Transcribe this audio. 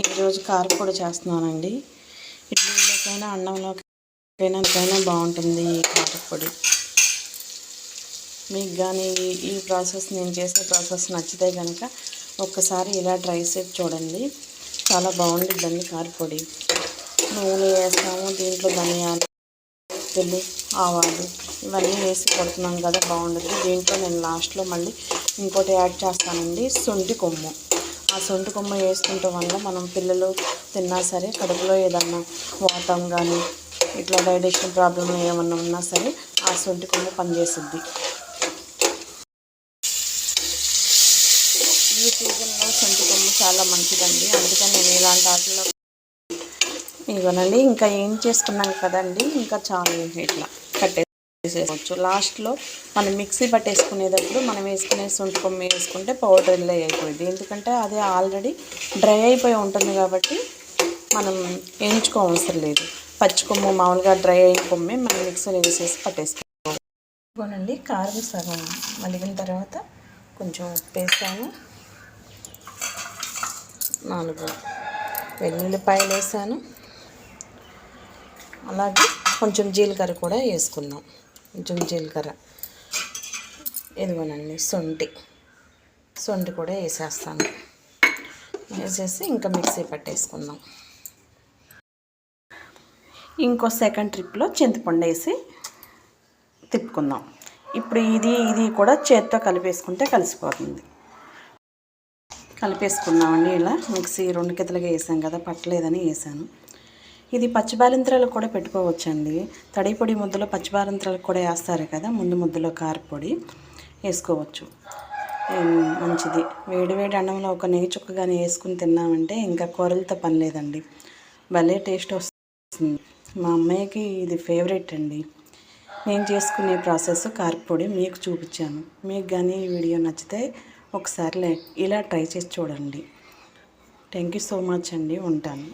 ఈరోజు కారపొడి చేస్తున్నానండి. ఇడ్లీలోకైనా అన్నంలోకైనా బాగుంటుంది ఈ కారపొడి. మీకు కానీ ఈ ప్రాసెస్ నేను చేసే ప్రాసెస్ నచ్చితే కనుక ఒక్కసారి ఇలా ట్రై చేసి చూడండి. చాలా బాగుంటుందండి కారపొడి. నూనె వేస్తాము, దీంట్లో ధనియాలు, వెల్లు, ఆవాలు ఇవన్నీ వేసి కొడుతున్నాం కదా, బాగుంటుంది. దీంట్లో నేను లాస్ట్లో మళ్ళీ ఇంకోటి యాడ్ చేస్తానండి, శొంఠి కొమ్ము. ఆ శొంఠి కొమ్ము వేసుకుంటే వల్ల మనం పిల్లలు తిన్నా సరే కడుపులో ఏదన్నా వాతం కానీ ఇట్లా డైజెషన్ ప్రాబ్లం ఏమన్నా ఉన్నా సరే ఆ శొంఠి కొమ్ము పనిచేస్తుంది. ఈ సీజన్లో శొంఠి కొమ్ము చాలా మంచిదండి, అందుకని నేను ఇలాంటి వాటిలో ఇవ్వనండి. ఇంకా ఏం చేసుకున్నాం కదండి, ఇంకా చాలా ఇట్లా కట్టేసేసుకోవచ్చు. లాస్ట్లో మనం మిక్సీ పట్టేసుకునేటప్పుడు మనం వేసుకునే శొంఠి కొమ్ము వేసుకుంటే పౌడర్ ఇలా అయిపోయింది. ఎందుకంటే అది ఆల్రెడీ డ్రై అయిపోయి ఉంటుంది కాబట్టి మనం వేయించుకోవసరం లేదు. పచ్చి కొమ్ము మామూలుగా డ్రై అయిన కొమ్మే మనం మిక్సీలో వేసేసి పట్టేసుకోవాలండి. కారం సగం మలిగిన తర్వాత కొంచెం ఉప్పు వేసాను, 4 వెల్లుల్లిపాయలు వేసాను, అలాగే కొంచెం జీలకర్ర కూడా వేసుకుందాం. కొంచెం జీలకర్ర, ఇదిగోనండి శొంఠి కూడా వేసేస్తాను. వేసేసి ఇంకా మిక్సీ పట్టేసుకుందాం. ఇంకో సెకండ్ ట్రిప్లో చింతపండు వేసి తిప్పుకుందాం. ఇప్పుడు ఇది కూడా చేత్తో కలిపేసుకుంటే కలిసిపోతుంది. కలిపేసుకున్నామండి. ఇలా మిక్సీ 2 కితలుగా వేసాం కదా, పట్టలేదని వేసాను. ఇది పచ్చిబాలింత్రాలకు కూడా పెట్టుకోవచ్చండి. తడి పొడి ముద్దలో పచ్చిబాలింత్రాలకు కూడా వేస్తారు కదా, ముందు ముద్దలో కారపొడి వేసుకోవచ్చు. మంచిది. వేడి అన్నంలో ఒక నెయ్యి చుక్క కానీ వేసుకుని తిన్నామంటే ఇంకా కూరలతో పని లేదండి, భలే టేస్ట్ వస్తుంది. మా అమ్మాయికి ఇది ఫేవరెట్ అండి. నేను చేసుకునే ప్రాసెస్ కారపొడి మీకు చూపించాను. మీకు కానీ ఈ వీడియో నచ్చితే ఒకసారి ఇలా ట్రై చేసి చూడండి. థ్యాంక్ యూ సో మచ్ అండి. ఉంటాను.